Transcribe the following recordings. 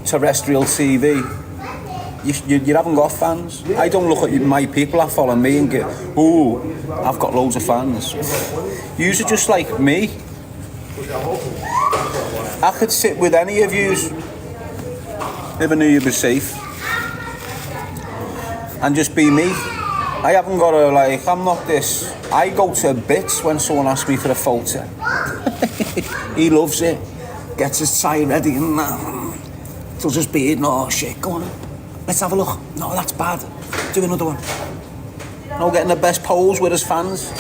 terrestrial TV, you haven't got fans. I don't look at my people that follow me and go, "Ooh, I've got loads of fans." Yous are just like me. I could sit with any of yous if I knew you were safe and just be me. I haven't got to, like, I'm not this. I go to bits when someone asks me for a photo. He loves it. Gets his tie ready and does his beard. No, shit, go on. Let's have a look. No, that's bad. Do another one. No, getting the best pose with his fans.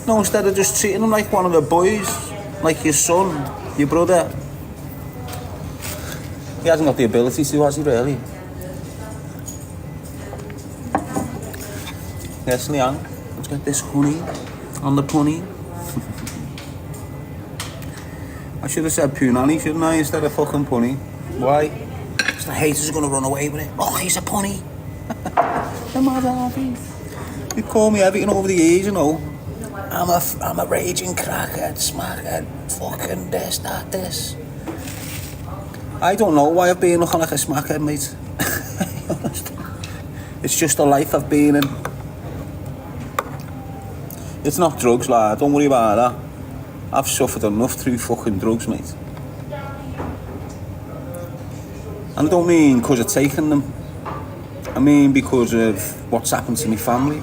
No, instead of just treating him like one of the boys, like your son, your brother. He hasn't got the ability to, has he, really? Yes, Leanne, let's get this honey on the punny. I should have said punani, shouldn't I, instead of fucking punny? Why? Because the haters are going to run away with it. Oh, he's a punny. You call me everything over the years, you know. I'm a raging crackhead, smackhead, fucking this, that, this. I don't know why I've been looking like a smackhead, mate. It's just the life I've been in. It's not drugs, lad, don't worry about that. I've suffered enough through fucking drugs, mate. And I don't mean because of taking them. I mean because of what's happened to my family.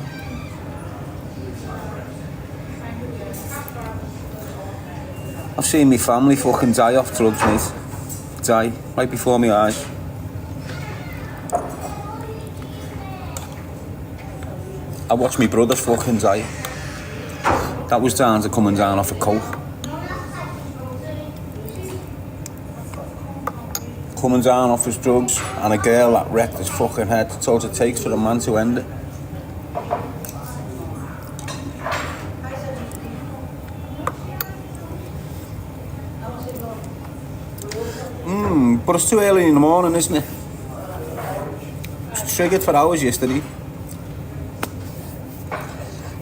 I've seen my family fucking die off drugs, mate. Die, right before my eyes. I watched my brothers fucking die. That was down to coming down off a coke. Coming down off his drugs and a girl that wrecked his fucking head. That's all it takes for a man to end it. But it's too early in the morning, isn't it? It's triggered for hours yesterday.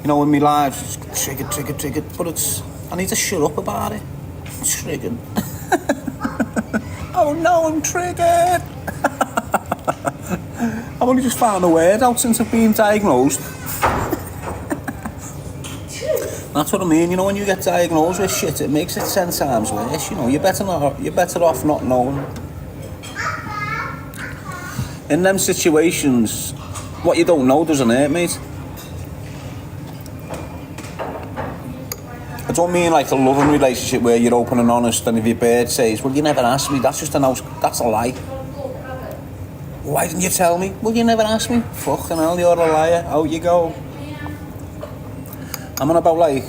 You know, in my life, it's triggered, but it's... I need to shut up about it. It's triggered. Oh no, I'm triggered! I've only just found a word out since I've been diagnosed. That's what I mean, you know, when you get diagnosed with shit, it makes it 10 times worse, you know. You're better off not knowing. In them situations, what you don't know doesn't hurt, mate. I don't mean like a loving relationship where you're open and honest, and if your bird says, well, you never asked me, that's just that's a lie. Why didn't you tell me? Well, you never asked me. Fucking hell, you're a liar. Out you go. I'm on about, like,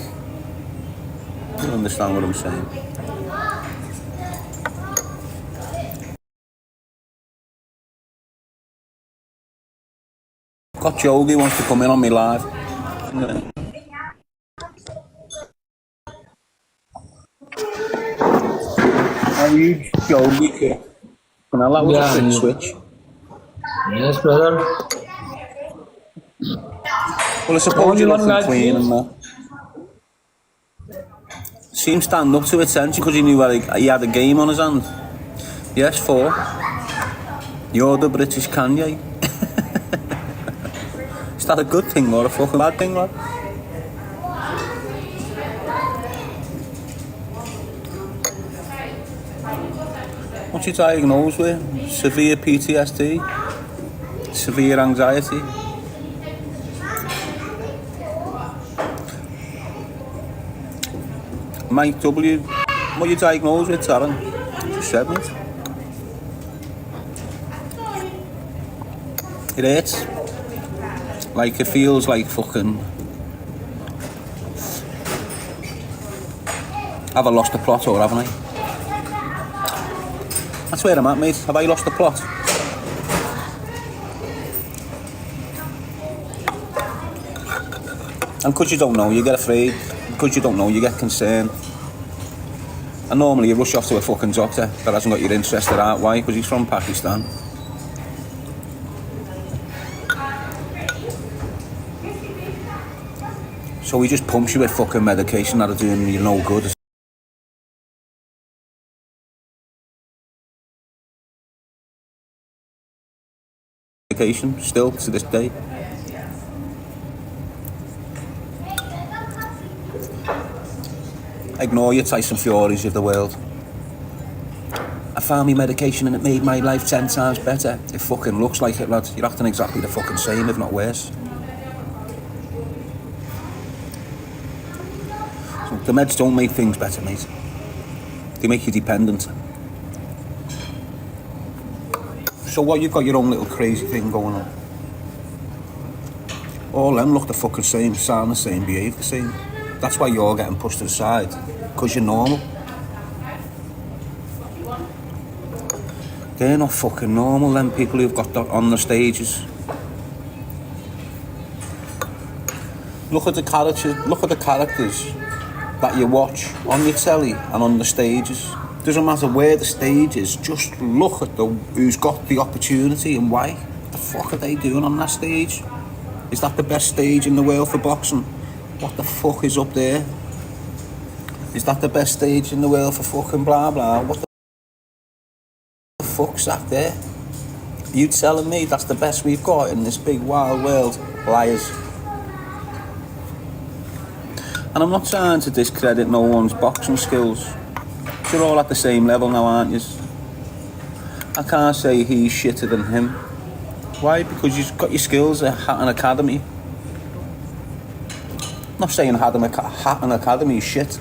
you understand what I'm saying. Got Jogi wants to come in on me live. How are you, Jogi? Can I allow a quick switch? Yes, brother. Well, I suppose you're looking clean and that. See him stand up to attention because he knew he had a game on his hand. Yes, 4. You're the British Kanye. Is that a good thing or a fucking bad thing, lad? What's you diagnosed with? Severe PTSD? Severe anxiety? Mike W, what are you diagnosed with, Darren? Just said, mate. It hurts. Like, it feels like fucking... Have I lost the plot or haven't I? That's where I'm at, mate. Have I lost the plot? And because you don't know, you get afraid. Because you don't know, you get concerned. And normally you rush off to a fucking doctor that hasn't got your interest at heart. Why? Because he's from Pakistan. So he just pumps you with fucking medication that'll do you no good. medication, still to this day. Ignore your Tyson Furies of the world. I found me medication and it made my life 10 times better. It fucking looks like it, lad. You're acting exactly the fucking same, if not worse. So the meds don't make things better, mate. They make you dependent. So what, you've got your own little crazy thing going on. All them look the fucking same, sound the same, behave the same. That's why you're getting pushed to the side, because you're normal. They're not fucking normal, them people who've got that on the stages. Look at the characters that you watch on your telly and on the stages. Doesn't matter where the stage is, just look at who's got the opportunity and why. What the fuck are they doing on that stage? Is that the best stage in the world for boxing? What the fuck is up there? Is that the best stage in the world for fucking blah blah? What the fuck's that there? You telling me that's the best we've got in this big wild world? Liars. And I'm not trying to discredit no one's boxing skills. You're all at the same level now, aren't you? I can't say he's shitter than him. Why? Because you've got your skills at Hatton Academy. I'm not saying Hatton Academy is shit,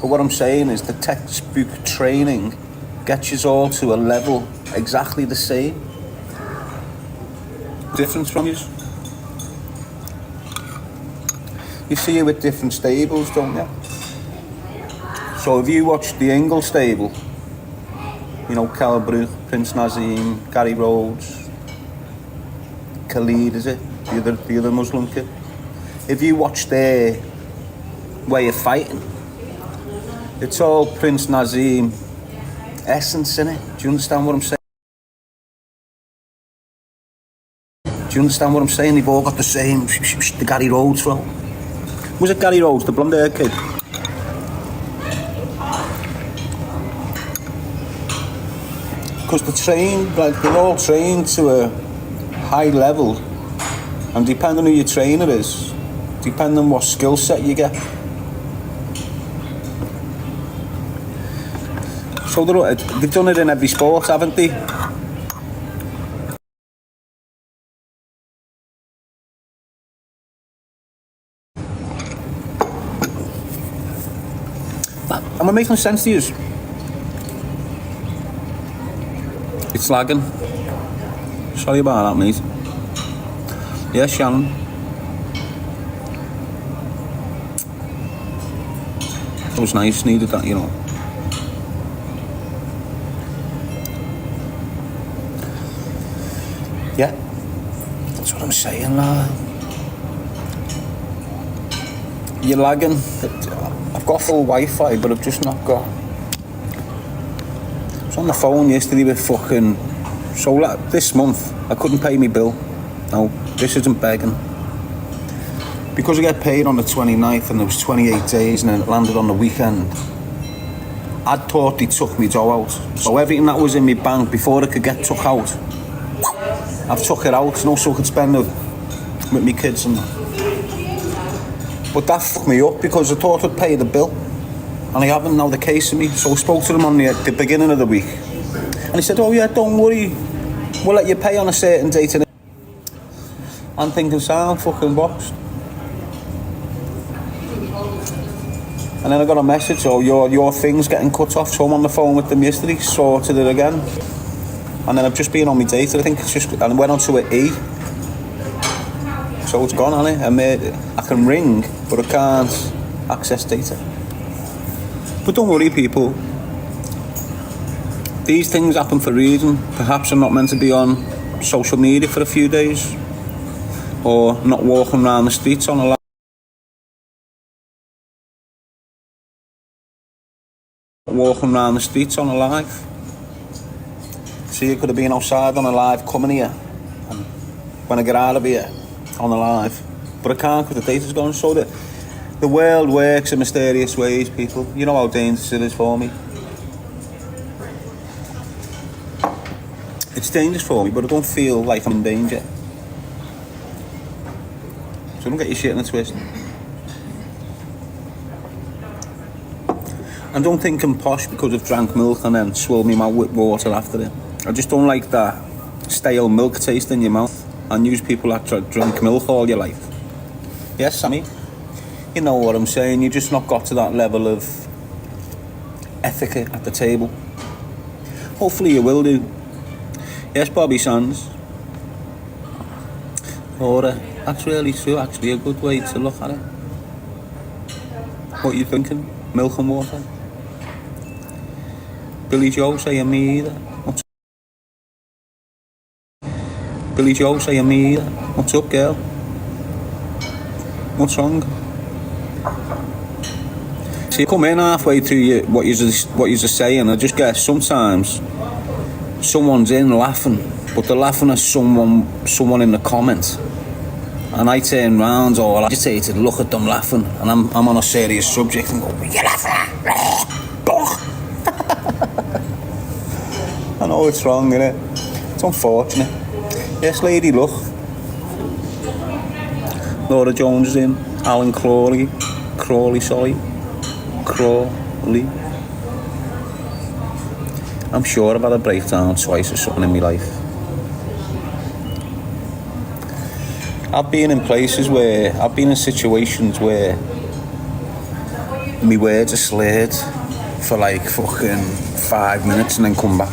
but what I'm saying is the textbook training gets you all to a level exactly the same. Difference from you. You see it with different stables, don't you? So if you watch the Ingle stable, you know, Calbrook, Prince Nazim, Gary Rhodes, Khalid, is it? The other Muslim kid. If you watch their way of fighting, it's all Prince Nazim essence in it. Do you understand what I'm saying? Do you understand what I'm saying? They've all got the same, the Gary Rhodes throw. Was it Gary Rhodes, the blonde hair kid? Because they're all trained to a high level, and depending on who your trainer is, depending on what skill set you get. So they've done it in every sport, haven't they? Am I making sense to you? It's lagging. Sorry about that, mate. Yeah, Shannon. It was nice, needed that, you know. Yeah, that's what I'm saying, lad. You're lagging. I've got full Wi-Fi, but I've just not got... I was on the phone yesterday with fucking... So this month, I couldn't pay me bill. No, this isn't begging. Because I get paid on the 29th and there was 28 days and then it landed on the weekend, I'd thought they took me dough out. So everything that was in my bank before it could get took out, I've took it out, no, so I could spend it with my kids and that. But that fucked me up because I thought I'd pay the bill. And I haven't now, the case of me. So I spoke to them on the beginning of the week. And he said, oh yeah, don't worry, we'll let you pay on a certain date. And I'm thinking, sound fucking boxed. And then I got a message, oh, your thing's getting cut off. So I'm on the phone with them yesterday, sorted it again. And then I've just been on my data, I think it's just, and went on to an E. So it's gone, hasn't it? I can ring, but I can't access data. But don't worry, people. These things happen for a reason. Perhaps I'm not meant to be on social media for a few days, or not walking around the streets on a live. Walking around the streets on a live. See, you could have been outside on a live coming here, and when I get out of here, on a live. But I can't because the data's gone. So the world works in mysterious ways, people. You know how dangerous it is for me. It's dangerous for me, but I don't feel like I'm in danger. So don't get your shit in a twist. And don't think I'm posh because I've drank milk and then swilled me mouth with water after it. I just don't like that stale milk taste in your mouth. And use people that drink milk all your life. Yes, Sammy? You know what I'm saying, you just not got to that level of etiquette at the table. Hopefully you will do. Yes, Bobby Sands. Or, that's really true, actually a good way to look at it. What are you thinking? Milk and water? Billy Joe saying me either. Billy Joe saying me either. What's up, girl? What's wrong? See, come in halfway through what you're saying. I just guess sometimes someone's in laughing, but they're laughing at someone in the comments, and I turn round all agitated, look at them laughing, and I'm on a serious subject and go, "You laughing at?" I know it's wrong, innit? It's unfortunate. Yes, lady, look. Laura Jones is in. Alan Crawley. I'm sure I've had a breakdown twice or something in my life. I've been in situations where my words are slurred for like fucking 5 minutes and then come back.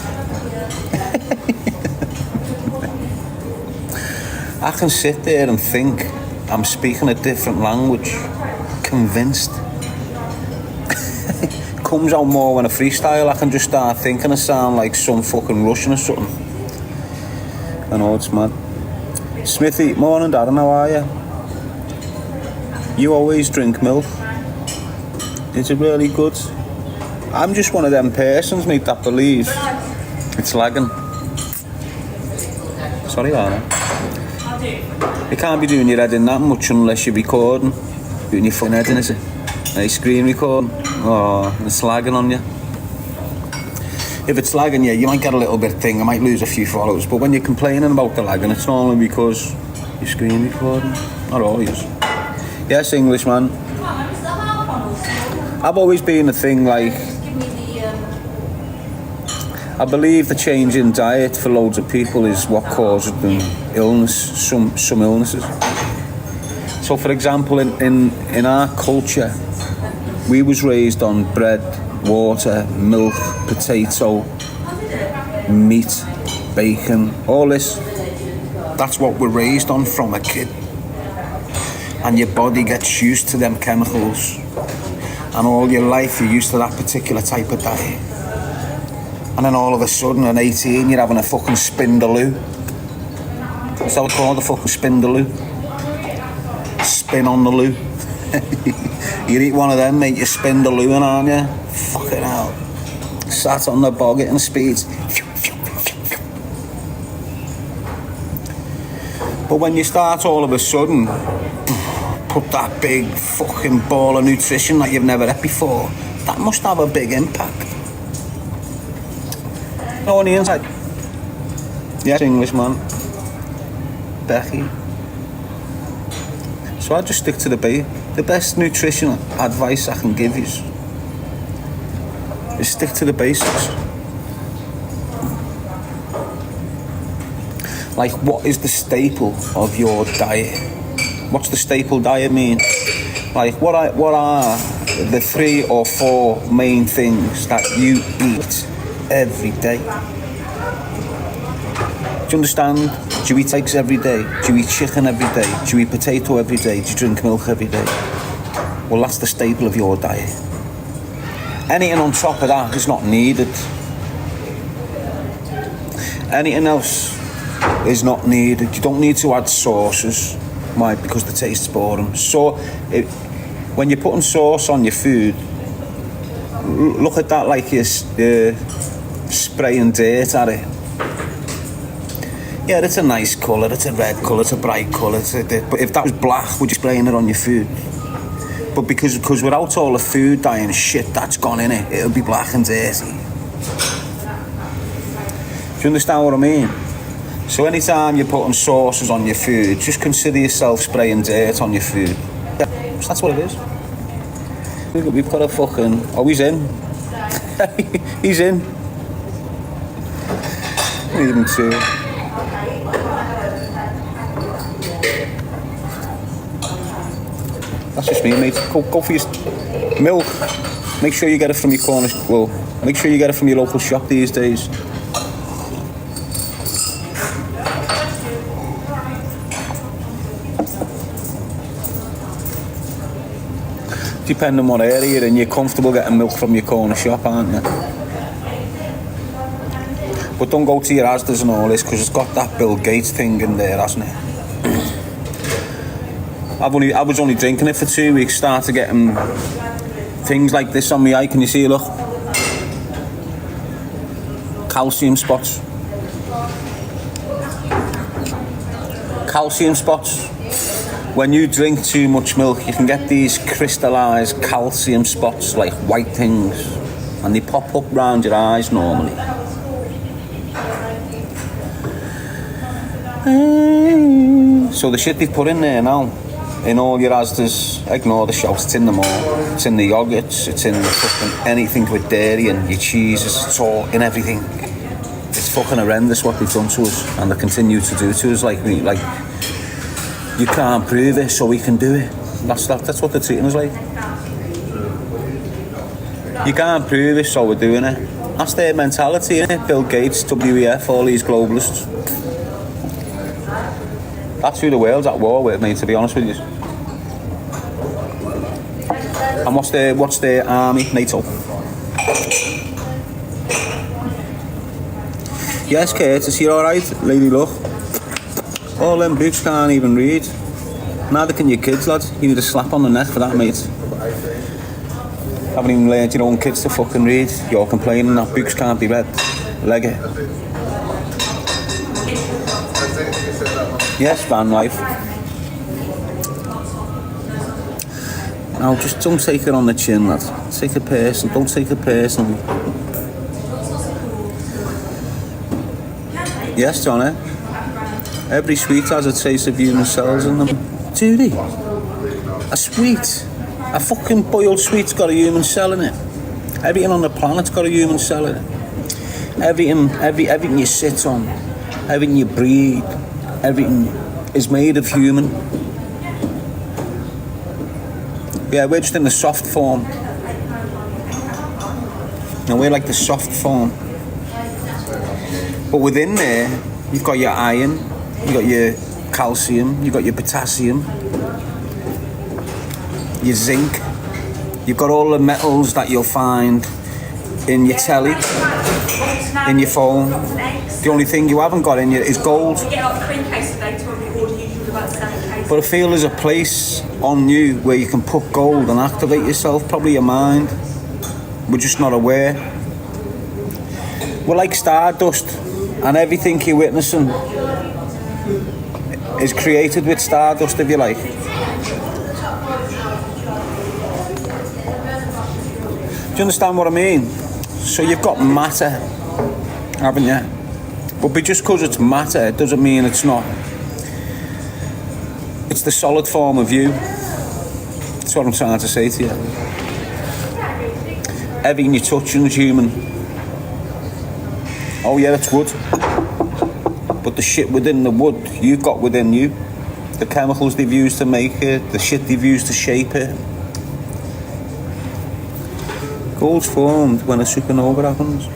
I can sit there and think I'm speaking a different language, convinced. Comes out more when I freestyle. I can just start thinking I sound like some fucking Russian or something. I know, it's mad. Smithy, morning Darren, how are you? You always drink milk. Is it really good? I'm just one of them persons, mate, that believes it's lagging. Sorry, Lana. You can't be doing your head in that much unless you're recording. Doing your fucking head in, is it? Like screen recording. Oh, it's lagging on you. If it's lagging you might get a little bit thing, I might lose a few followers, but when you're complaining about the lagging, it's normally because you're screen recording. Not always. Yes, Englishman. I've always been a thing like, I believe the change in diet for loads of people is what causes them illness, some illnesses. So for example, in our culture, we was raised on bread, water, milk, potato, meat, bacon, all this. That's what we're raised on from a kid. And your body gets used to them chemicals. And all your life you're used to that particular type of diet. And then all of a sudden at 18 you're having a fucking spindaloo. What's that called, a fucking spindaloo? Spin on the loo. You eat one of them, mate, you spin the loo, aren't you? Fucking hell. Sat on the bog at speeds. But when you start all of a sudden, put that big fucking ball of nutrition that you've never had before, that must have a big impact. No, on the inside. Yes, Englishman. Becky. So I just stick to the best nutrition advice I can give you is stick to the basics. Like, what is the staple of your diet? What's the staple diet mean? Like, what are the 3 or 4 main things that you eat every day? Do you understand? Do you eat eggs every day? Do you eat chicken every day? Do you eat potato every day? Do you drink milk every day? Well, that's the staple of your diet. Anything on top of that is not needed. Anything else is not needed. You don't need to add sauces. Why? Because the taste's boring. So, when you're putting sauce on your food, look at that like you're spraying dirt at it. Yeah, it's a nice colour, it's a red colour, it's a bright colour, but if that was black, would you spraying it on your food? But because without all the food dye and shit that's gone in it, it'll be black and dirty. Do you understand what I mean? So anytime you're putting sauces on your food, just consider yourself spraying dirt on your food. Yeah, that's what it is. We've got a fucking... Oh, he's in. He's in. Even two. That's just me, mate. Go for your milk. Make sure you get it from your corner. Well, make sure you get it from your local shop these days. Depending on what area you're in, you're comfortable getting milk from your corner shop, aren't you? But don't go to your Asda's and all this, because it's got that Bill Gates thing in there, hasn't it? I was only drinking it for 2 weeks, started getting things like this on my eye. Can you see, look? Calcium spots. Calcium spots. When you drink too much milk, you can get these crystallised calcium spots, like white things, and they pop up round your eyes normally. So the shit they've put in there now, in all your Asda's, ignore the shops, it's in them all. It's in the yogurts, it's in the fucking anything with dairy and your cheeses, it's all in everything. It's fucking horrendous what they've done to us, and they continue to do to us. Like you can't prove it, so we can do it. That's what they're treating us like. You can't prove it, so we're doing it. That's their mentality, isn't it? Bill Gates, WEF, all these globalists. That's who the world's at war with, mate, to be honest with you. And what's their army? NATO. Yes, Curtis, you alright? Lady, look. All them books can't even read. Neither can your kids, lads. You need a slap on the neck for that, mate. Haven't even learned your own kids to fucking read. You're complaining that books can't be read. Leg it. Yes, van life. Now, just don't take it on the chin, lad. Take it personal. Don't take it personally. Yes, Johnny. Every sweet has a taste of human cells in them. Do they? A sweet? A fucking boiled sweet's got a human cell in it. Everything on the planet's got a human cell in it. Everything you sit on, everything you breathe, everything is made of human. Yeah, we're just in the soft form. And we're like the soft form. But within there, you've got your iron, you've got your calcium, you've got your potassium, your zinc, you've got all the metals that you'll find in your telly, in your phone. The only thing you haven't got in you is gold. But I feel there's a place on you where you can put gold and activate yourself, probably your mind. We're just not aware. We're like stardust, and everything you're witnessing is created with stardust, if you like. Do you understand what I mean? So you've got matter, haven't you? But just because it's matter, it doesn't mean it's not. It's the solid form of you. That's what I'm trying to say to you. Everything you're touching is human. Oh yeah, it's wood. But the shit within the wood, you've got within you. The chemicals they've used to make it, the shit they've used to shape it. Gold's formed when a supernova happens.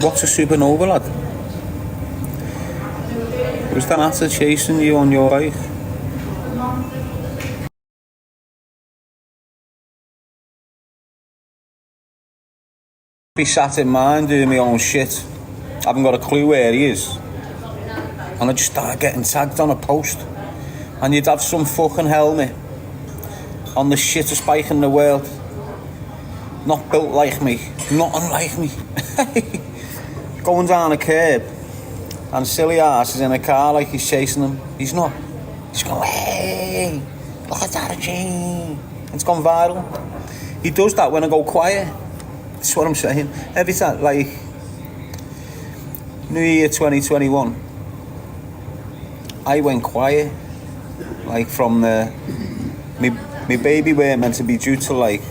What's a supernova, lad? Was that after chasing you on your bike? Be sat in mine doing my own shit. I haven't got a clue where he is. And I just started getting tagged on a post. And you'd have some fucking helmet on the shittest bike in the world. Not built like me. Not unlike me. Going down a curb. And silly ass is in a car like he's chasing him. He's not. He's going, hey, look at that G. It's gone viral. He does that when I go quiet. That's what I'm saying. Every time, like, New Year 2021, I went quiet. Like from my baby weren't meant to be due till like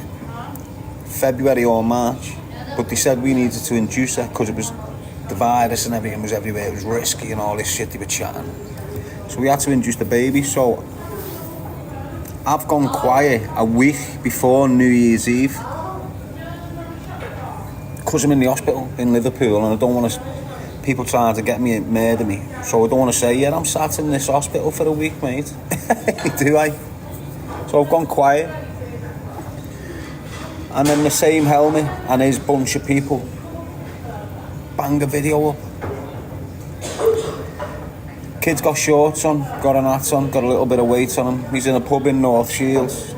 February or March, but they said we needed to induce her because it was the virus and everything was everywhere. It was risky and all this shit they were chatting. So we had to induce the baby. So I've gone quiet a week before New Year's Eve because I'm in the hospital in Liverpool and I don't want people trying to get me and murder me. So I don't want to say, yeah, I'm sat in this hospital for a week, mate. Do I? So I've gone quiet. And then the same helmet and his bunch of people bang a video up. Kid's got shorts on, got an hat on, got a little bit of weight on him. He's in a pub in North Shields.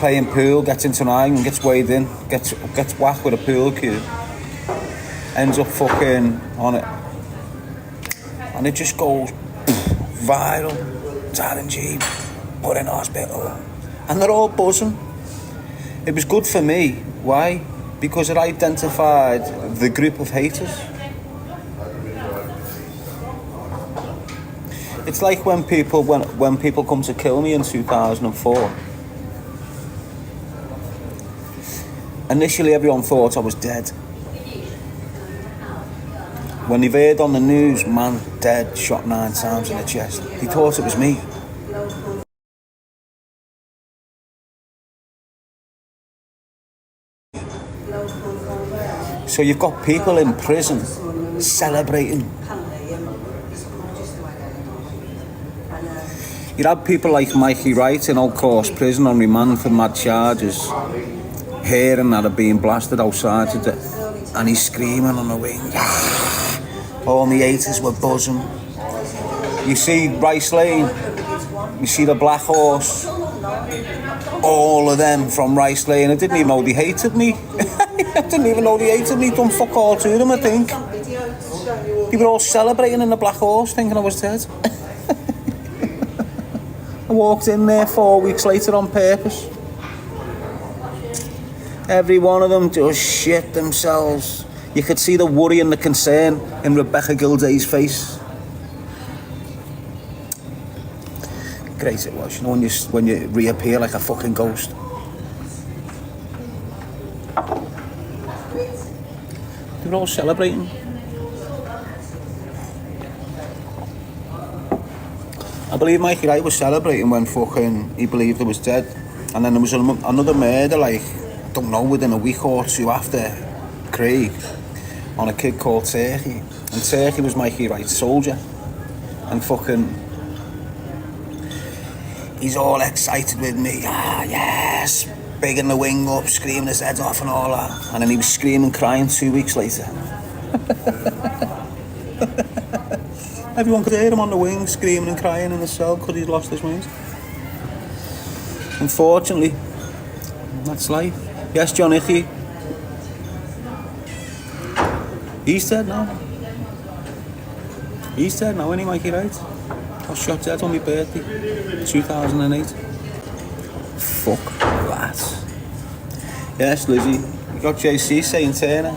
Playing pool, gets into an iron, gets weighed in, gets whacked with a pool cue. Ends up fucking on it. And it just goes viral. Darren G, put in hospital. And they're all buzzing. It was good for me. Why? Because it identified the group of haters. It's like when people come to kill me in 2004. Initially everyone thought I was dead. When they've heard on the news, man dead, shot 9 times in the chest, they thought it was me. So you've got people in prison celebrating. You had people like Mikey Wright in Old Course prison on remand for mad charges, hearing that are being blasted outside to death, and he's screaming on the wing. All the haters were buzzing. You see Rice Lane, you see the Black Horse, all of them from Rice Lane. I didn't even know they hated me. I didn't even know they hated me. Done fuck all to them, I think. They were all celebrating in the Black Horse, thinking I was dead. I walked in there 4 weeks later on purpose. Every one of them just shit themselves. You could see the worry and the concern in Rebecca Gilday's face. Great it was, you know, when you reappear like a fucking ghost. They were all celebrating. I believe Mikey Wright was celebrating when fucking he believed he was dead. And then there was another murder, like, I don't know, within a week or two after Craig, on a kid called Turkey. And Turkey was Mikey Wright's soldier. And fucking, he's all excited with me. Ah, yes, bigging the wing up, screaming his head off and all that. And then he was screaming, crying 2 weeks later. Everyone could hear him on the wing, screaming and crying in the cell because he'd lost his wings. Unfortunately, that's life. Yes, John Icky. He's dead now. He's dead now, isn't he, Mikey Wright? I was shot dead on my birthday, 2008. Fuck that. Yes, Lizzie. You got JC saying Turner.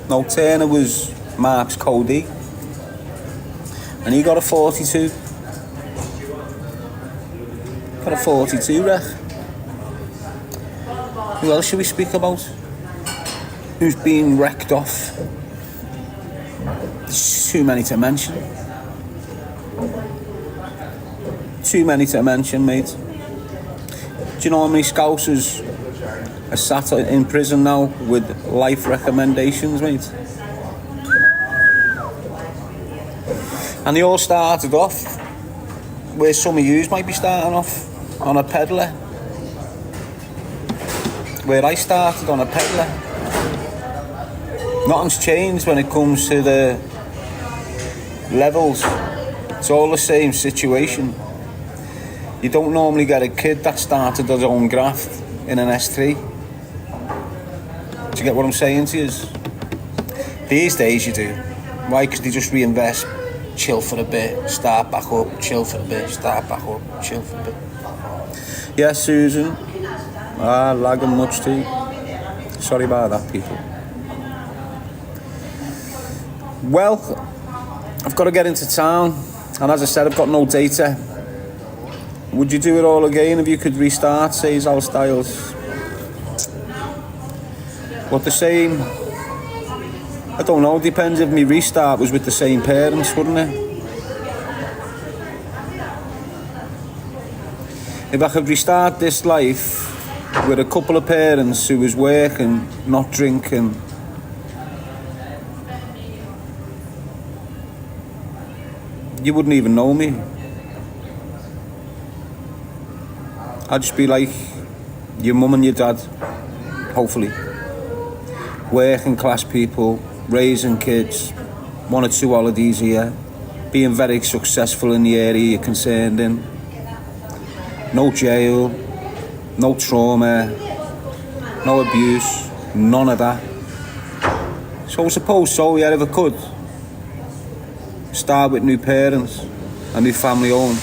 No, Turner was Mark's Cody. And he got a 42. Got a 42 wreck. Who else should we speak about? Who's been wrecked off? There's too many to mention. Too many to mention, mate. Do you know how many Scousers are sat in prison now with life recommendations, mate? And they all started off where some of yous might be starting off, on a peddler. Where I started, on a peddler. Nothing's changed when it comes to the levels. It's all the same situation. You don't normally get a kid that started his own graft in an S3. Do you get what I'm saying to you? These days you do. Why? Because they just reinvest. Chill for a bit, start back up, chill for a bit, start back up, chill for a bit. Yes, Susan. Lagging much too. Sorry about that, people. Well, I've got to get into town, and as I said, I've got no data. Would you do it all again if you could restart, says Al Styles? But the same, I don't know, depends if my restart was with the same parents, wouldn't it? If I could restart this life with a couple of parents who was working, not drinking, you wouldn't even know me. I'd just be like your mum and your dad, hopefully. Working class people, raising kids, 1 or 2 holidays a year, being very successful in the area you're concerned in. No jail, no trauma, no abuse, none of that. So I suppose so, yeah, if I could. Start with new parents, a new family home.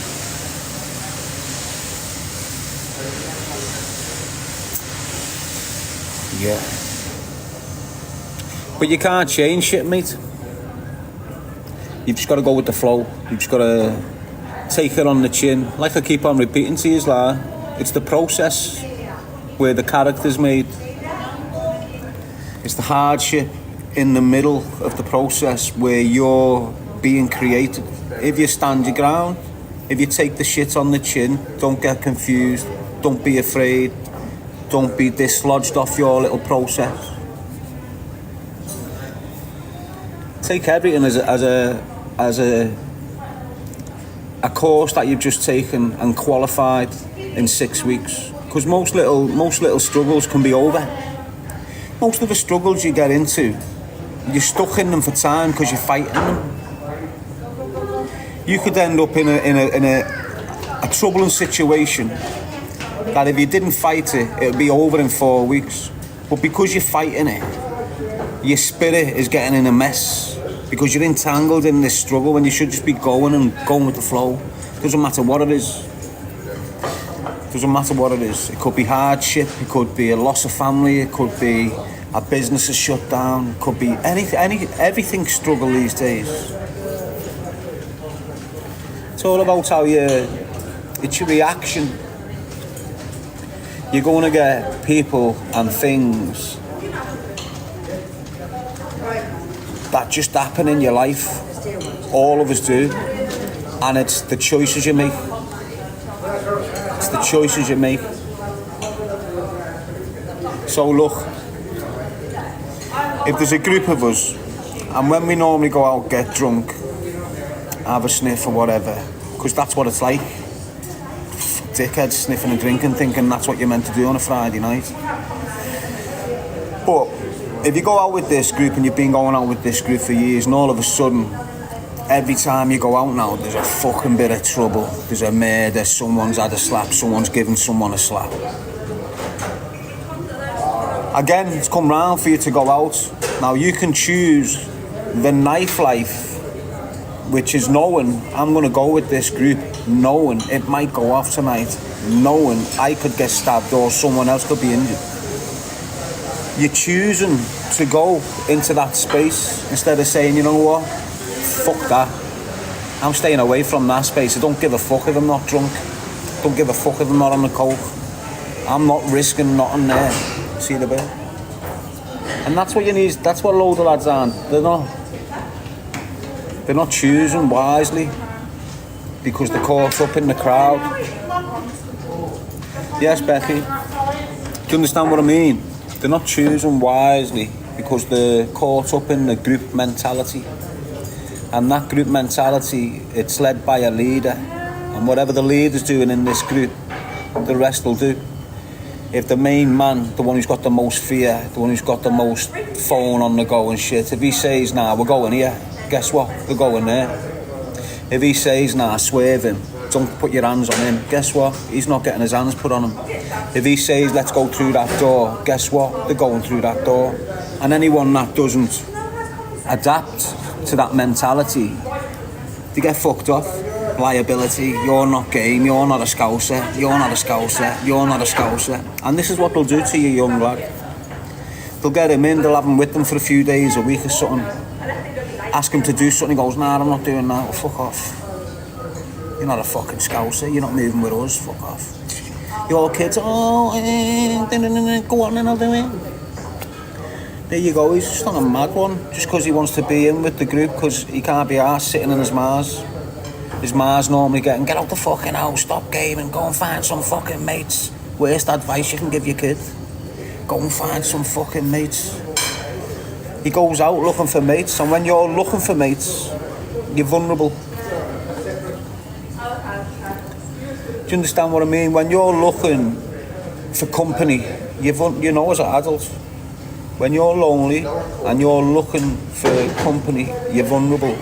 Yeah. But you can't change shit, mate. You've just got to go with the flow. You've just got to take it on the chin. Like I keep on repeating to you, it's the process where the character's made. It's the hardship in the middle of the process where you're being created. If you stand your ground, if you take the shit on the chin, don't get confused, don't be afraid, don't be dislodged off your little process. Take everything as a course that you've just taken and qualified in 6 weeks. Because most little struggles can be over. Most of the struggles you get into, you're stuck in them for time because you're fighting them. You could end up in a troubling situation that if you didn't fight it, it would be over in 4 weeks. But because you're fighting it, your spirit is getting in a mess because you're entangled in this struggle when you should just be going with the flow. Doesn't matter what it is. Doesn't matter what it is. It could be hardship, it could be a loss of family, it could be a business is shut down, it could be everything struggle these days. It's all about how it's your reaction. You're going to get people and things that just happen in your life. All of us do. And it's the choices you make. It's the choices you make. So look, if there's a group of us, and when we normally go out, get drunk, have a sniff or whatever, because that's what it's like. Dickheads sniffing and drinking, thinking that's what you're meant to do on a Friday night. But if you go out with this group, and you've been going out with this group for years, and all of a sudden, every time you go out now, there's a fucking bit of trouble. There's a murder, someone's had a slap, someone's given someone a slap. Again, it's come round for you to go out. Now you can choose the knife life, which is knowing I'm going to go with this group, knowing it might go off tonight, knowing I could get stabbed or someone else could be injured. You're choosing to go into that space instead of saying, you know what, fuck that. I'm staying away from that space. I don't give a fuck if I'm not drunk. Don't give a fuck if I'm not on the coke. I'm not risking nothing there. See the bit? And that's what you need. That's what a load of lads aren't. They're not choosing wisely because they're caught up in the crowd. Yes, Becky. Do you understand what I mean? They're not choosing wisely because they're caught up in the group mentality. And that group mentality, it's led by a leader. And whatever the leader's doing in this group, the rest will do. If the main man, the one who's got the most fear, the one who's got the most phone on the go and shit, if he says, nah, we're going here, guess what? We're going there. If he says, nah, swerve him, don't put your hands on him, guess what? He's not getting his hands put on him. If he says, let's go through that door, guess what? They're going through that door. And anyone that doesn't adapt to that mentality, they get fucked off. Liability, you're not game, you're not a scouser, you're not a scouser, you're not a scouser. And this is what they'll do to you, young lad. They'll get him in, they'll have him with them for a few days, a week or something. ask him to do something, he goes, nah, I'm not doing that. Well, fuck off. You're not a fucking scouser, you're not moving with us, fuck off. Your kids, go on and I'll do it. There you go, he's just on a mad one, just because he wants to be in with the group, because he can't be arsed sitting in his Mars. His Mars normally getting, get out the fucking house, stop gaming, go and find some fucking mates. Worst advice you can give your kid. Go and find some fucking mates. He goes out looking for mates, and when you're looking for mates, you're vulnerable. Do you understand what I mean? When you're looking for company, you know as an adult, when you're lonely and you're looking for company, you're vulnerable.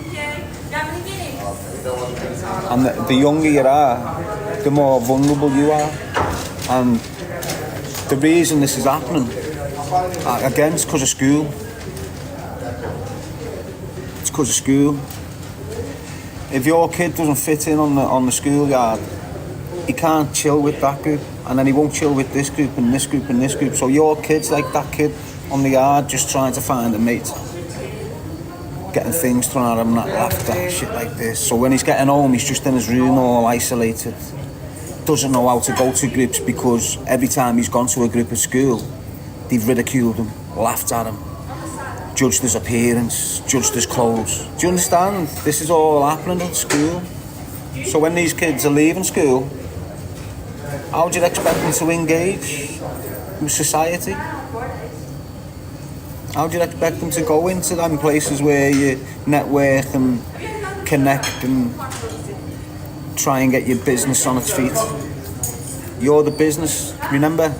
And the younger you are, the more vulnerable you are. And the reason this is happening, again, it's because of school. It's because of school. If your kid doesn't fit in on the schoolyard, he can't chill with that group, and then he won't chill with this group and this group and this group. So your kid's like that kid on the yard just trying to find a mate, getting things thrown at him, that laughter, shit like this. So when he's getting home, he's just in his room all isolated, doesn't know how to go to groups, because every time he's gone to a group at school, they've ridiculed him, laughed at him, judged his appearance, judged his clothes. Do you understand? This is all happening at school. So when these kids are leaving school, how do you expect them to engage with society? How do you expect them to go into them places where you network and connect and try and get your business on its feet? You're the business, remember?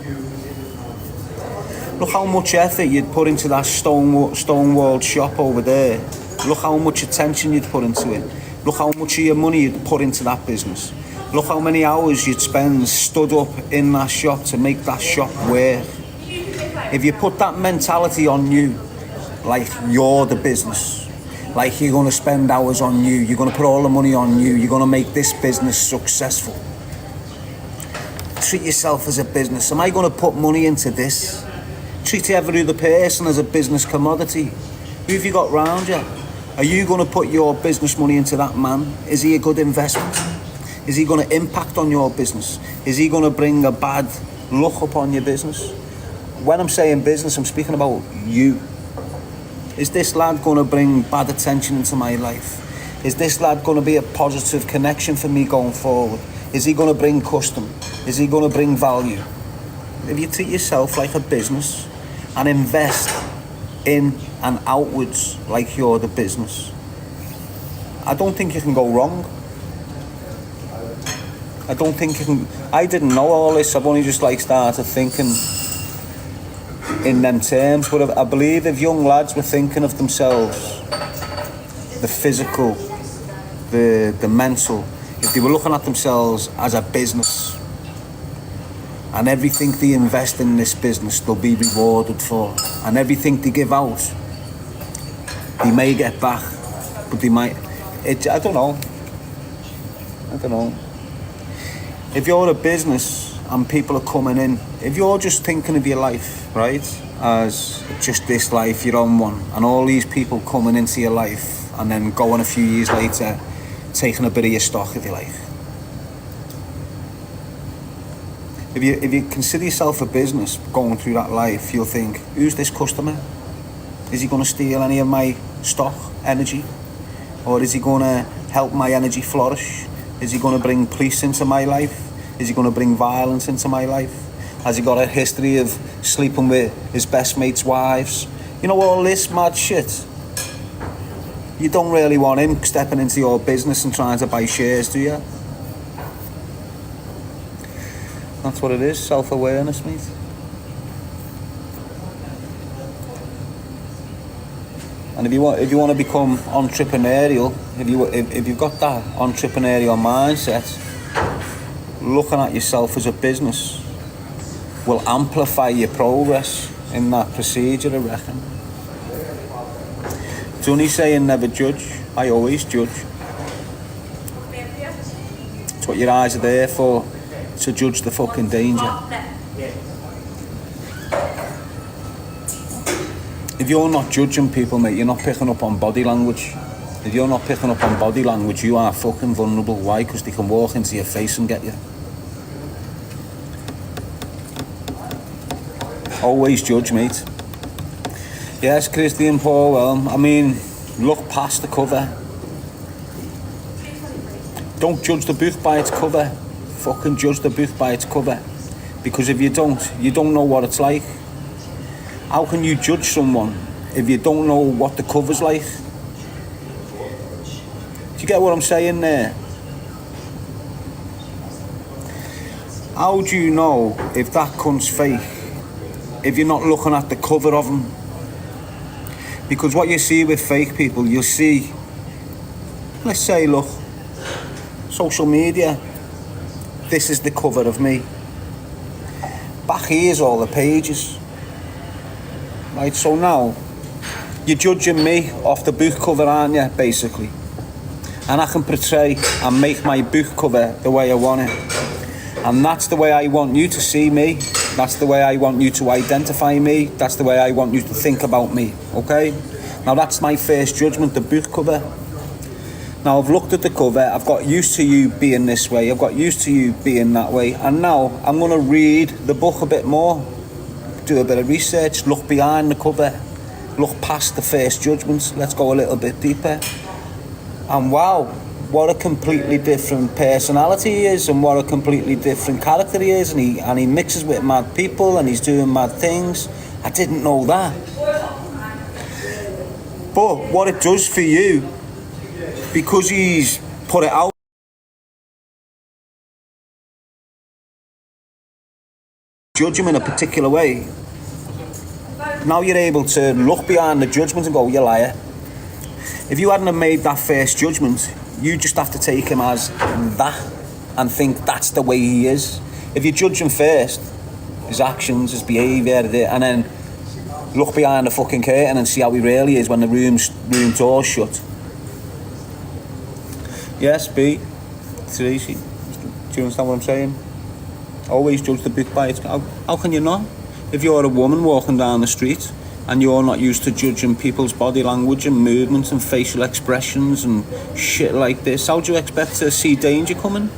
Look how much effort you'd put into that stone-walled shop over there. Look how much attention you'd put into it. Look how much of your money you'd put into that business. Look how many hours you'd spend stood up in that shop to make that shop work. If you put that mentality on you, like you're the business, like you're going to spend hours on you, you're going to put all the money on you, you're going to make this business successful. Treat yourself as a business. Am I going to put money into this? Treat every other person as a business commodity. Who have you got round you? Are you going to put your business money into that man? Is he a good investment? Is he going to impact on your business? Is he going to bring a bad look upon your business? When I'm saying business, I'm speaking about you. Is this lad going to bring bad attention into my life? Is this lad going to be a positive connection for me going forward? Is he going to bring custom? Is he going to bring value? If you treat yourself like a business and invest in and outwards like you're the business, I don't think you can go wrong. I don't think you can. I didn't know all this. I've only just started thinking in them terms. But I believe if young lads were thinking of themselves, the physical, the mental, if they were looking at themselves as a business, and everything they invest in this business they'll be rewarded for, and everything they give out they may get back, but they might, I don't know. If you're a business and people are coming in, if you're just thinking of your life, right, as just this life, your own one, and all these people coming into your life and then going a few years later taking a bit of your stock, if you like. If you consider yourself a business going through that life, you'll think, who's this customer? Is he going to steal any of my stock, energy? Or is he going to help my energy flourish? Is he going to bring police into my life? Is he going to bring violence into my life? Has he got a history of sleeping with his best mates' wives? You know, all this mad shit. You don't really want him stepping into your business and trying to buy shares, do you? That's what it is, self-awareness, mate. And if you want to become entrepreneurial, if you've got that entrepreneurial mindset, looking at yourself as a business will amplify your progress in that procedure, I reckon. It's only saying never judge. I always judge. It's what your eyes are there for, to judge the fucking danger. If you're not judging people, mate, you're not picking up on body language. If you're not picking up on body language, you are fucking vulnerable. Why? Because they can walk into your face and get you. Always judge, mate. Yes, Christian Paul, well, I mean, look past the cover. Don't judge the book by its cover. Fucking judge the book by its cover. Because if you don't know what it's like. How can you judge someone if you don't know what the cover's like? Do you get what I'm saying there? How do you know if that cunt's fake if you're not looking at the cover of them? Because what you see with fake people, you'll see, let's say, look, social media, this is the cover of me. Back here's all the pages. Right, so now, you're judging me off the book cover, aren't you, basically? And I can portray and make my book cover the way I want it. And that's the way I want you to see me. That's the way I want you to identify me. That's the way I want you to think about me, okay? Now that's my first judgment, the book cover. Now I've looked at the cover, I've got used to you being this way, I've got used to you being that way, and now I'm going to read the book a bit more, do a bit of research, look behind the cover, look past the first judgments, let's go a little bit deeper. And wow, what a completely different personality he is, and what a completely different character he is, and he mixes with mad people and he's doing mad things. I didn't know that. But what it does for you, because he's put it out, judge him in a particular way, now you're able to look behind the judgment and go, you liar. If you hadn't have made that first judgment, you just have to take him as that and think that's the way he is. If you judge him first, his actions, his behaviour, and then look behind the fucking curtain and see how he really is when the room door's shut. Yes, B. Tracy. Do you understand what I'm saying? Always judge the book by its... How can you not? If you're a woman walking down the street and you're not used to judging people's body language and movements and facial expressions and shit like this, how do you expect to see danger coming?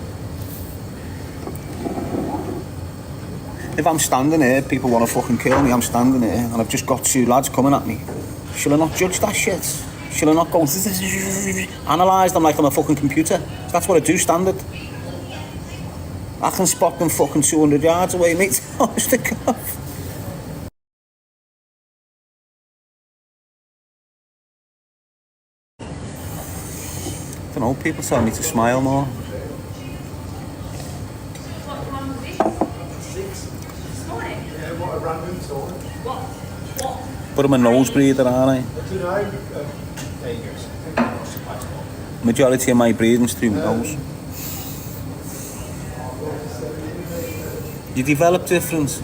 If I'm standing here, people want to fucking kill me, I'm standing here and I've just got two lads coming at me. Should I not judge that shit? Should I not go analyse them like I'm a fucking computer? That's what I do, standard. I can spot them fucking 200 yards away, mate. Honest to God. I don't know, people tell me to smile more. But I'm a nose breather, aren't I? Majority of my breathing's through my nose. You develop different.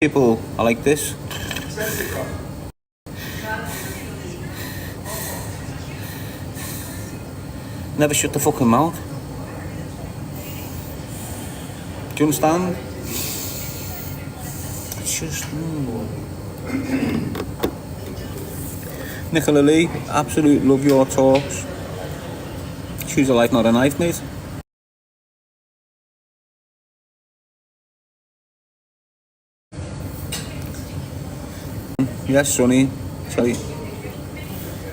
People are like this. Never shut the fucking mouth. Do you understand? It's just... Nicola Lee, absolute love your talks. Choose a life, not a knife, mate. Yes, Sonny, tell you.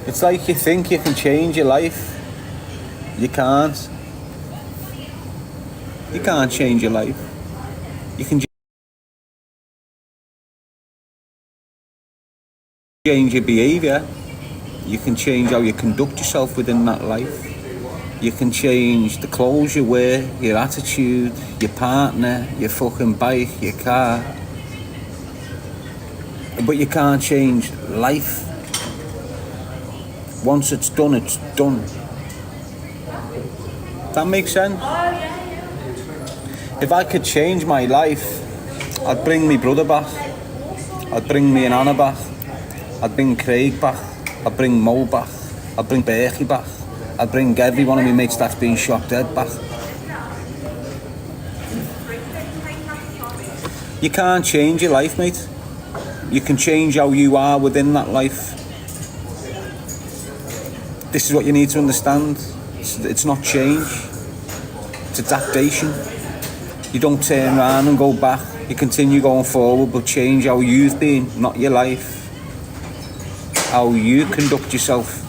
It's like you think you can change your life. You can't. You can't change your life. You can change your behaviour. You can change how you conduct yourself within that life. You can change the clothes you wear, your attitude, your partner, your fucking bike, your car. But you can't change life. Once it's done, it's done. That makes sense? If I could change my life, I'd bring me brother back. I'd bring me and Anna back. I'd bring Craig back. I'd bring Mo back. I'd bring Berkey back. I'd bring every one of my mates that's been shot dead back. You can't change your life, mate. You can change how you are within that life. This is what you need to understand. It's not change. It's adaptation. You don't turn around and go back. You continue going forward, but change how you've been, not your life. How you conduct yourself.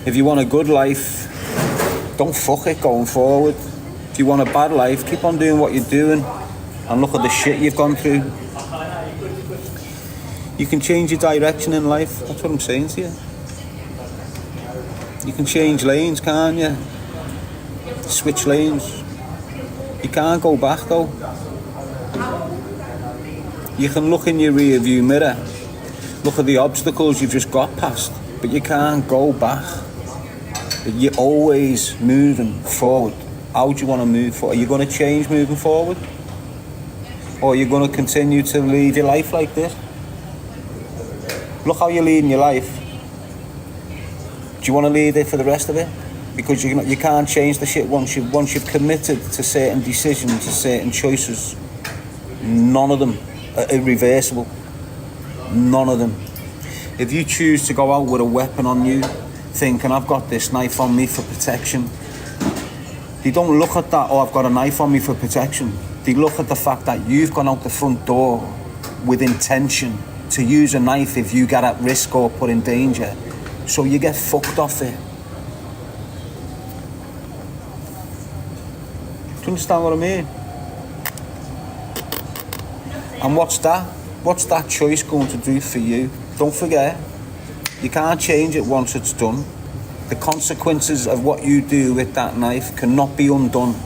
If you want a good life, don't fuck it going forward. If you want a bad life, keep on doing what you're doing and look at the shit you've gone through. You can change your direction in life. That's what I'm saying to you. You can change lanes, can't you? Switch lanes. You can't go back though. You can look in your rear view mirror, look at the obstacles you've just got past, but you can't go back. You're always moving forward. How do you want to move forward? Are you going to change moving forward? Or are you going to continue to lead your life like this? Look how you're leading your life. Do you want to lead it for the rest of it? Because you can't change the shit once you've committed to certain decisions, to certain choices. None of them are irreversible. None of them. If you choose to go out with a weapon on you, thinking I've got this knife on me for protection, they don't look at that, oh, I've got a knife on me for protection. They look at the fact that you've gone out the front door with intention to use a knife if you get at risk or put in danger. So you get fucked off it. Do you understand what I mean? And what's that choice going to do for you? Don't forget, you can't change it once it's done. The consequences of what you do with that knife cannot be undone.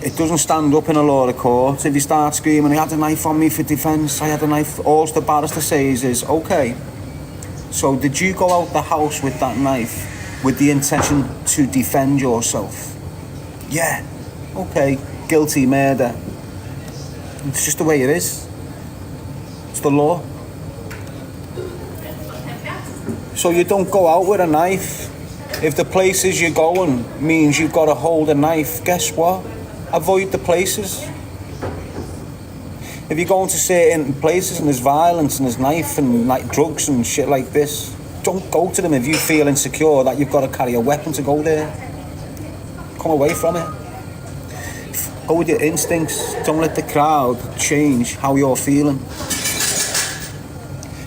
It doesn't stand up in a law of court. If you start screaming, I had a knife on me for defence, I had a knife, all the barrister says is, okay, so did you go out the house with that knife with the intention to defend yourself? Yeah, okay, guilty, murder. It's just the way it is. It's the law. So you don't go out with a knife. If the places you're going means you've got to hold a knife, guess what? Avoid the places. If you're going to certain places and there's violence and there's knife and like drugs and shit like this, don't go to them if you feel insecure that you've got to carry a weapon to go there. Come away from it. Go with your instincts. Don't let the crowd change how you're feeling.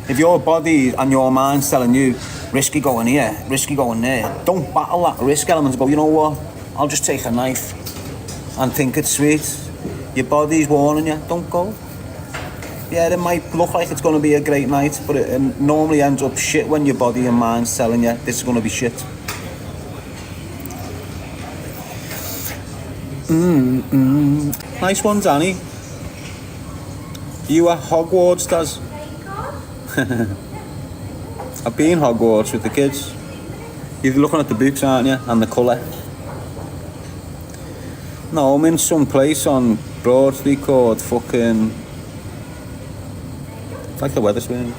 If your body and your mind's telling you, risky going here, risky going there, don't battle that risk element and go, you know what, I'll just take a knife and think it's sweet. Your body's warning you, don't go. Yeah, it might look like it's going to be a great night, but it normally ends up shit when your body and mind's telling you this is going to be shit. Nice one, Danny. You at Hogwarts, Daz? I've been Hogwarts with the kids. You're looking at the books, aren't you? And the colour. No, I'm in some place on Broad Street called fucking... It's like the Wetherspoons.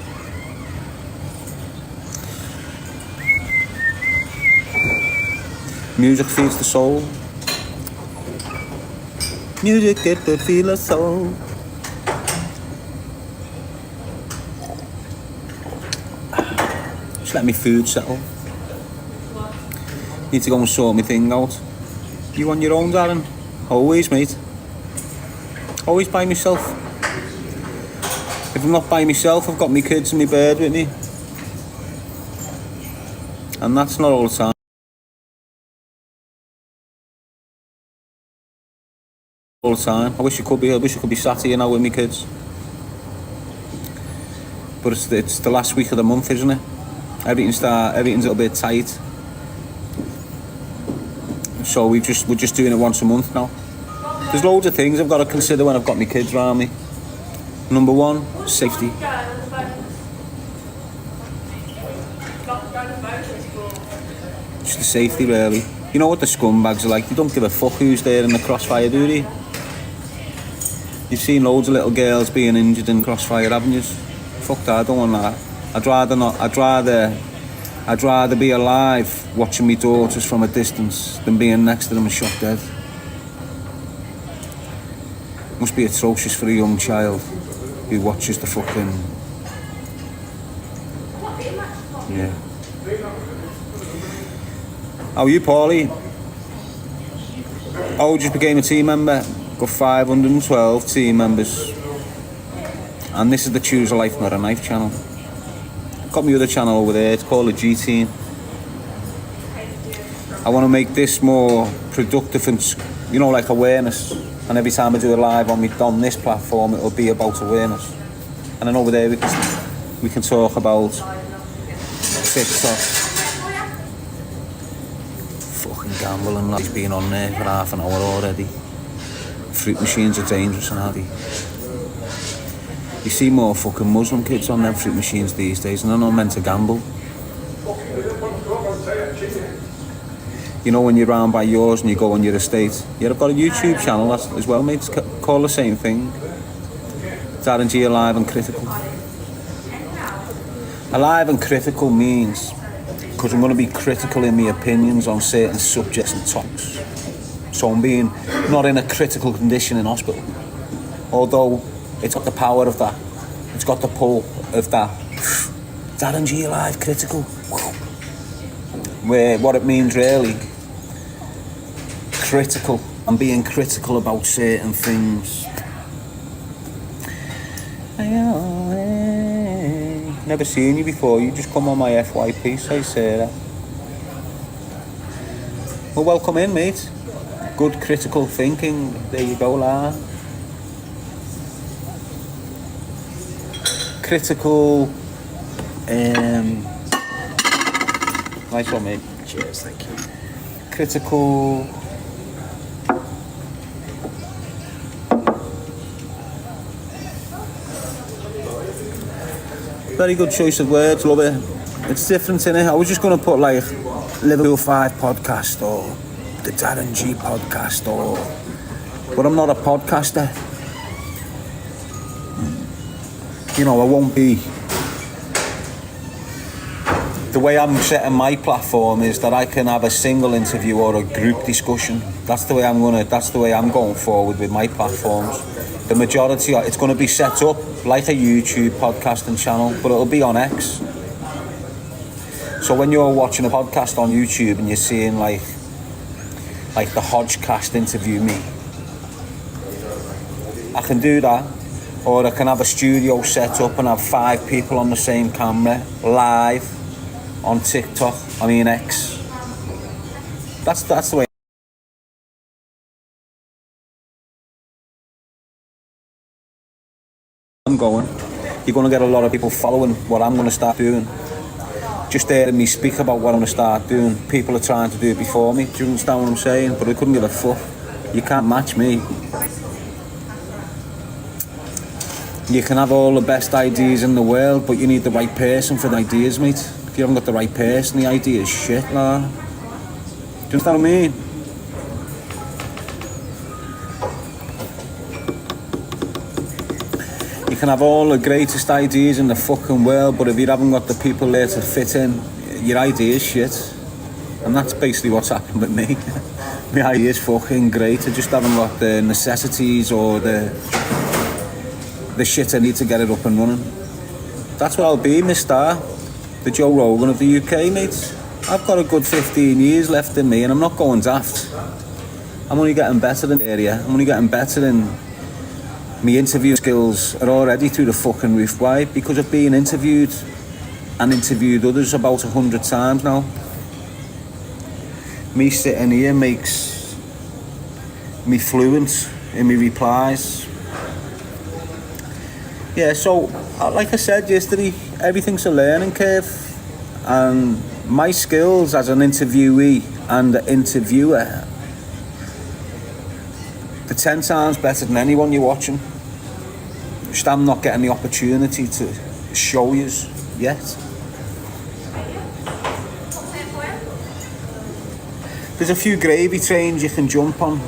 Music feeds the soul. Music get to feel the soul. Just let me food settle. Need to go and sort my thing out. You on your own, Darren? Always, mate. Always by myself. If I'm not by myself, I've got my kids and my bird with me. And that's not all the time. All the time. I wish I could be sat here now with my kids. But it's the last week of the month, isn't it? Everything's a little bit tight. So we're just doing it once a month now. There's loads of things I've got to consider when I've got my kids around me. Number one, safety. Just the safety, really. You know what the scumbags are like? They don't give a fuck who's there in the crossfire, do they? You've seen loads of little girls being injured in crossfire, haven't you? Fuck that, I don't want that. I'd rather be alive watching my daughters from a distance than being next to them and shot dead. Must be atrocious for a young child who watches the fucking... Yeah. How are you, Paulie? Oh, just became a team member. Got 512 team members. And this is the Choose a Life Not a Knife channel. Got my other channel over there, it's called the G Team. I want to make this more productive and, you know, like awareness. And every time I do a live on this platform, it'll be about awareness. And then over there we can talk about TikTok. Fucking gambling, like he's been on there for half an hour already. Fruit machines are dangerous and hardy. You see more fucking Muslim kids on them fruit machines these days, and they're not meant to gamble. You know, when you're round by yours and you go on your estate. Yeah, I've got a YouTube channel as well, mate. It's called the same thing. Darren G, Alive and Critical. Alive and critical means, because I'm going to be critical in my opinions on certain subjects and topics. So I'm being not in a critical condition in hospital. Although it's got the power of that. It's got the pull of that. Darren G, Alive, critical. Where what it means really, critical. I'm being critical about certain things. Never seen you before, you just come on my FYP, say Sarah. Well, welcome in, mate. Good critical thinking, there you go, la. Critical, nice one, mate. Cheers, thank you. Critical... Very good choice of words, love it. It's different, innit? I was just going to put like Liverpool 5 podcast or the Darren G podcast or... But I'm not a podcaster. You know, I won't be... The way I'm setting my platform is that I can have a single interview or a group discussion. That's the way I'm going forward with my platforms. The majority, it's going to be set up like a YouTube podcasting channel, but it'll be on X. So when you're watching a podcast on YouTube and you're seeing like the Hodgecast interview me, I can do that. Or I can have a studio set up and have 5 people on the same camera, live, on TikTok, X. That's the way I'm going. You're going to get a lot of people following what I'm going to start doing. Just hearing me speak about what I'm going to start doing. People are trying to do it before me. Do you understand what I'm saying? But I couldn't give a fuck. You can't match me. You can have all the best ideas in the world, but you need the right person for the ideas, mate. If you haven't got the right person, the idea is shit, lah. Do you understand what I mean? You can have all the greatest ideas in the fucking world, but if you haven't got the people there to fit in, your idea is shit. And that's basically what's happened with me. My idea is fucking great, I just haven't got the necessities or the shit I need to get it up and running. That's what I'll be, Mr. The Joe Rogan of the UK, mate. I've got a good 15 years left in me and I'm not going daft. I'm only getting better in the area. I'm only getting better in... My interview skills are already through the fucking roof. Why? Because I've been interviewed and interviewed others about 100 times now. Me sitting here makes me fluent in my replies. Yeah, so like I said yesterday, everything's a learning curve, and my skills as an interviewee and an interviewer, they're 10 times better than anyone you're watching. Just I'm not getting the opportunity to show yous yet. There's a few gravy trains you can jump on,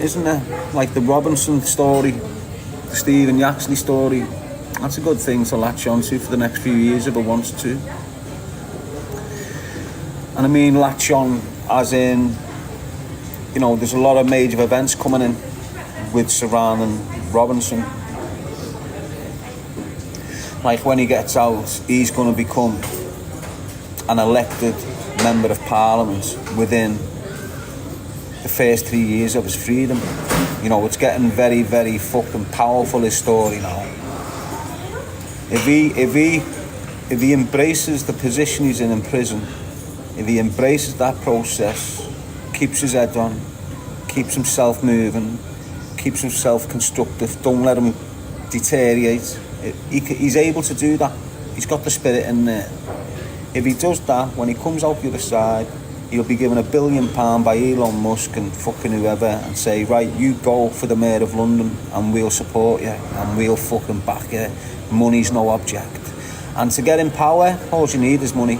isn't there? Like the Robinson story, the Stephen Yaxley story. That's a good thing to latch onto for the next few years if I wanted to. And I mean latch on as in, you know, there's a lot of major events coming in with surrounding Robinson. Like when he gets out, he's going to become an elected member of parliament within the first 3 years of his freedom. You know, it's getting very, very fucking powerful, his story now. If he embraces the position he's in prison, if he embraces that process, keeps his head on, keeps himself moving, keeps himself constructive, don't let him deteriorate, he's able to do that. He's got the spirit in there. If he does that, when he comes out the other side, he'll be given £1 billion by Elon Musk and fucking whoever and say, right, you go for the Mayor of London and we'll support you and we'll fucking back you. Money's no object. And to get in power, all you need is money.